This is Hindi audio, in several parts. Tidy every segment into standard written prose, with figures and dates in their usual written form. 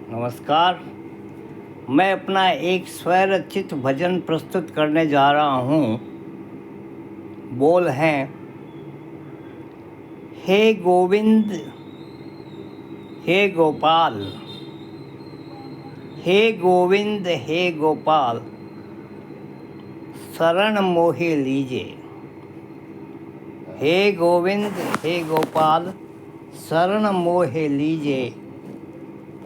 नमस्कार। मैं अपना एक स्वरचित भजन प्रस्तुत करने जा रहा हूँ। बोल हैं, हे गोविंद हे गोपाल, हे गोविंद हे गोपाल, शरण मोहे लीजे। हे गोविंद हे गोपाल, शरण मोहे लीजे।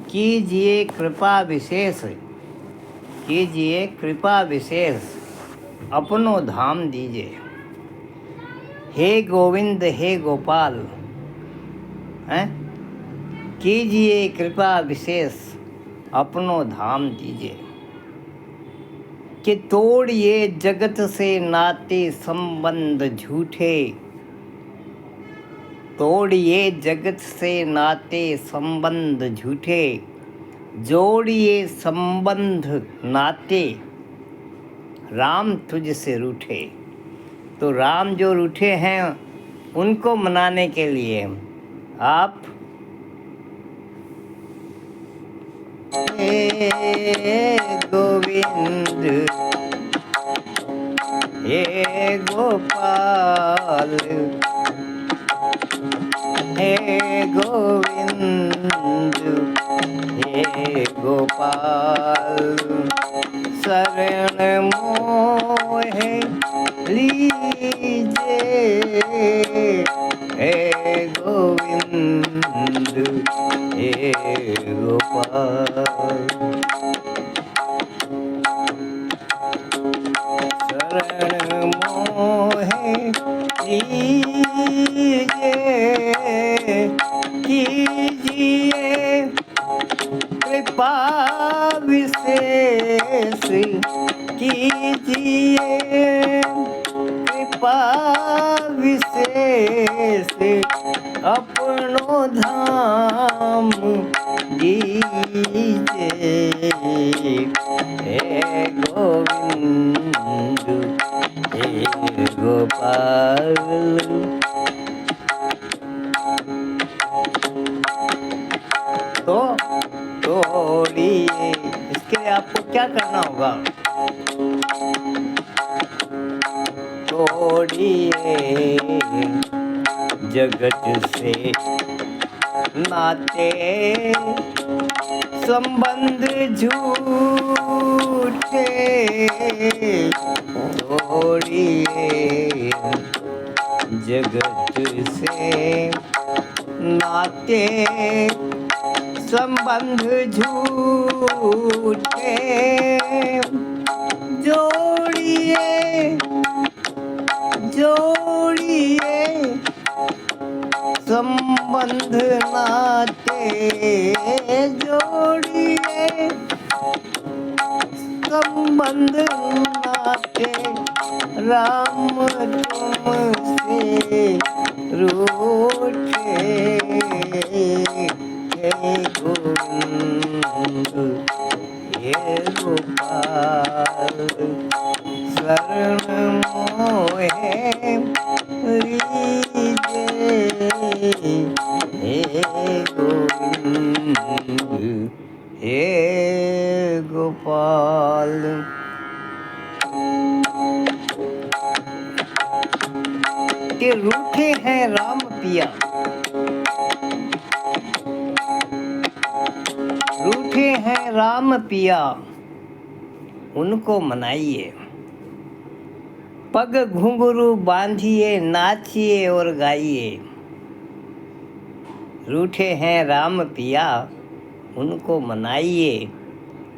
कीजिए कृपा विशेष, कीजिए कृपा विशेष, अपनो धाम दीजिए। हे गोविंद हे गोपाल, हैं, कीजिए कृपा विशेष, अपनो धाम दीजिए। कि तोड़िए जगत से नाते संबंध झूठे, तोड़िए जगत से नाते संबंध झूठे, जोड़िए संबंध नाते, राम तुझसे रूठे। तो राम जो रूठे हैं उनको मनाने के लिए आप हे गोविंद हे गोपाल, हे गोविंद हे गोपाल, शरण मोहे लीजे। हे गोविंद हे गोपाल, शरण मोहे लीजे। कीजिए कृपा विशेष, कीजिए कृपा विशेष, अपनो धाम दीजिए। हे गोविंद हे गोपाल, तो तोड़िए। इसके लिए आपको क्या करना होगा? तोड़िए जगत से नाते संबंध झूठे, तोड़िए जगत से नाते संबंध झूठे, जोड़िए जोड़िए संबंध नाते, जोड़िए संबंध नाते, राम तुमसे रूठे। हे गोविंद हे गोपाल, शरण मोहे लीजे। हे गोविंद हे गोपाल। के रूठे हैं राम पिया, रूठे हैं राम पिया, उनको मनाइए। पग घुंघरू बांधिए, नाचिए और गाइए। रूठे हैं राम पिया, उनको मनाइए।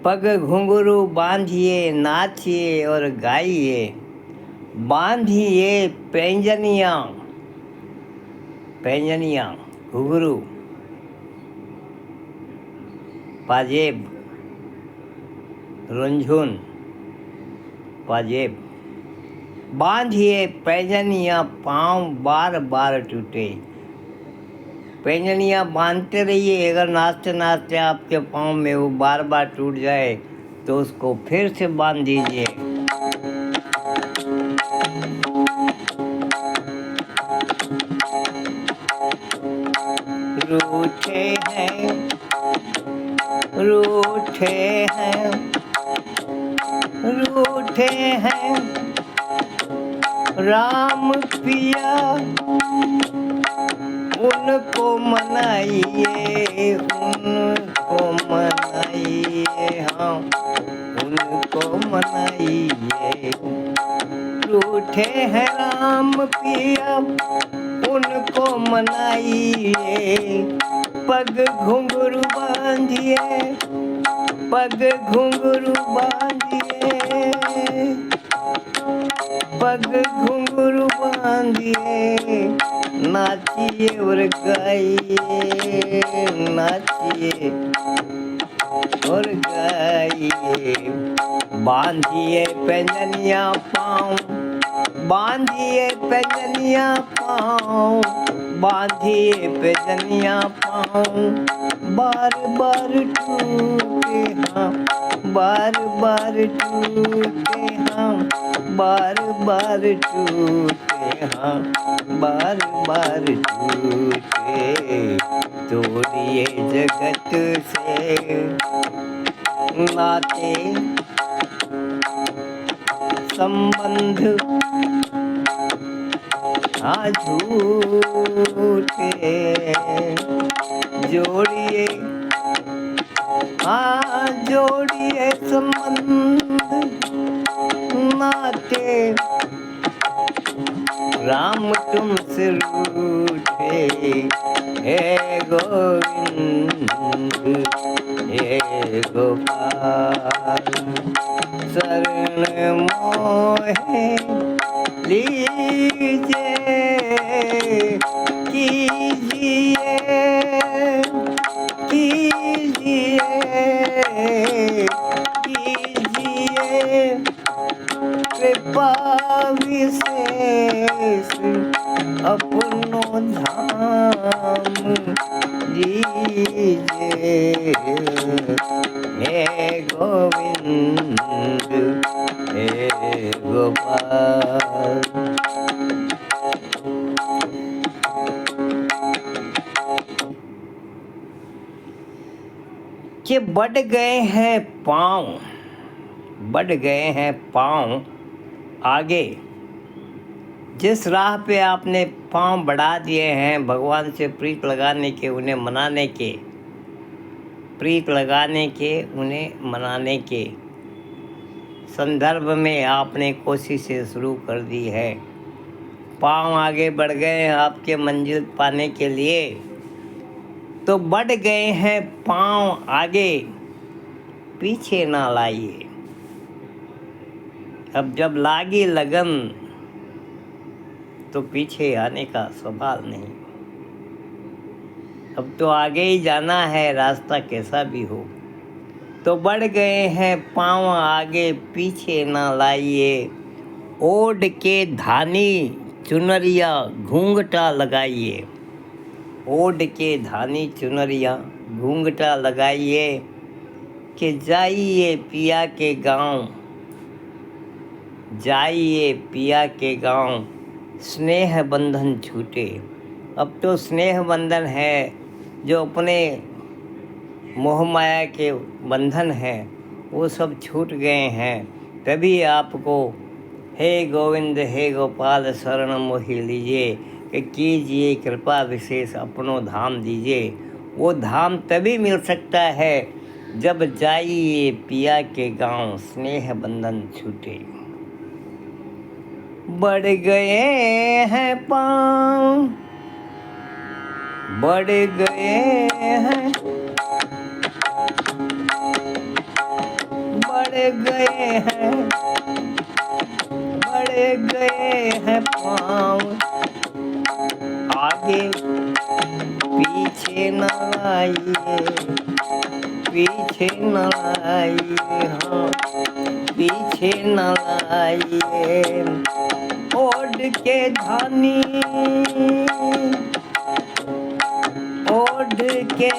पग घुंघरू बांधिए, नाचिए और गाइए। बांधिए पैंजनियाँ, पैंजनियाँ घुंघरू, पाजेब रुंझुन पाजेब। बांधिए पैंजनियाँ, पाँव बार बार टूटे। पैंजनियाँ बांधते रहिए, अगर नाचते नाचते आपके पाँव में वो बार बार टूट जाए तो उसको फिर से बांध दीजिए। रूठे हैं रूठे हैं, रूठे हैं राम पिया, उनको मनाइए, उनको मनाइए, हाँ उनको मनाइए। रूठे हैं राम पिया, उनको मनाइए। पग घुंघरू बांधिए, पग घुंघरू बांधिए, पग घुंघरू बांधिए। नाचिए और गाइए, नाचिए और गाइए। बांधिए पैंजनिया पाँव, बांधिए पैंजनिया पाँव, बांधिए पैंजनिया पाँव। बार बार टूटे हाँ, बार बार टूटे हाँ, बार बार टूटे हाँ, बार बार टूटे। तोड़िए जगत से नाते संबंध, हाँ झूठे। जोड़िए, हाँ जोड़िए संबंध नाते। राम तुमसे रूठे हे गोविंद, हे गोपाल। शरण मोहे लीजिए, कीजिए, कीजिए, कीजिए कृपा विशेष अपनो धाम दीजिए। हे गोविंद, हे गोपाल। कि बढ़ गए हैं पाँव, बढ़ गए हैं पाँव आगे। जिस राह पे आपने पाँव बढ़ा दिए हैं भगवान से प्रीत लगाने के, उन्हें मनाने के, प्रीत लगाने के, उन्हें मनाने के संदर्भ में आपने कोशिशें शुरू कर दी है। पाँव आगे बढ़ गए हैं आपके मंजिल पाने के लिए, तो बढ़ गए हैं पाँव आगे, पीछे ना लाइए। अब जब लागी लगन तो पीछे आने का सवाल नहीं। अब तो आगे ही जाना है, रास्ता कैसा भी हो। तो बढ़ गए हैं पाँव आगे, पीछे ना लाइए। ओढ़ के धानी चुनरिया घूंघटा लगाइए, ओढ़ के धानी चुनरिया घूंघटा लगाइए। कि जाइए पिया के गांव, जाइए पिया के गांव, स्नेह बंधन छूटे। अब तो स्नेह बंधन है, जो अपने मोह माया के बंधन हैं वो सब छूट गए हैं। तभी आपको हे गोविंद हे गोपाल शरण मोहि लीजिए, कि कीजिए कृपा विशेष अपनो धाम दीजिए। वो धाम तभी मिल सकता है जब जाइए पिया के गांव, स्नेह बंधन छूटे। बढ़ गए हैं पाँव, बढ़ गए हैं, बढ़ गए हैं, बढ़ गए हैं पाँव आगे, पीछे न आइए, पीछे न आइए, हाँ पीछे न आइए। ओढ़ के धानी, ओढ़ के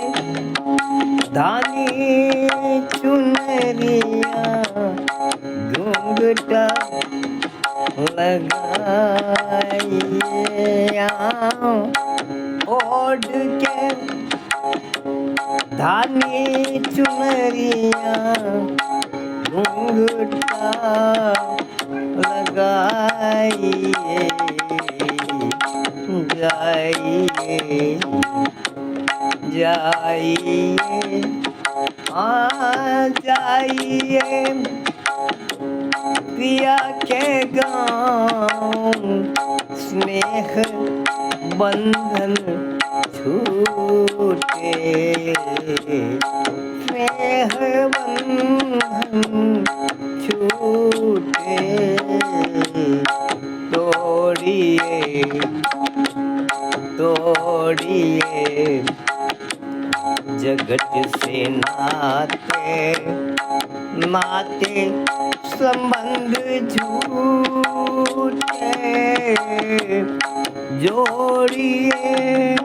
धानी चुनरिया घूंघटा लगाइए। ओढ़ के धानी चुनरिया घूंघटा लगाइए जाइए जाइए आ जाइए पिया के गाँव स्नेह बंधन छूटे स्नेह बंधन छूटे तोड़िए तोड़िए जगत से नाते नाते संबंध झूठे जोड़िए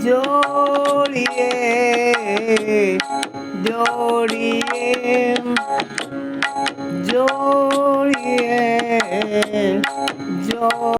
जोड़िए जोड़िए जोड़िए जो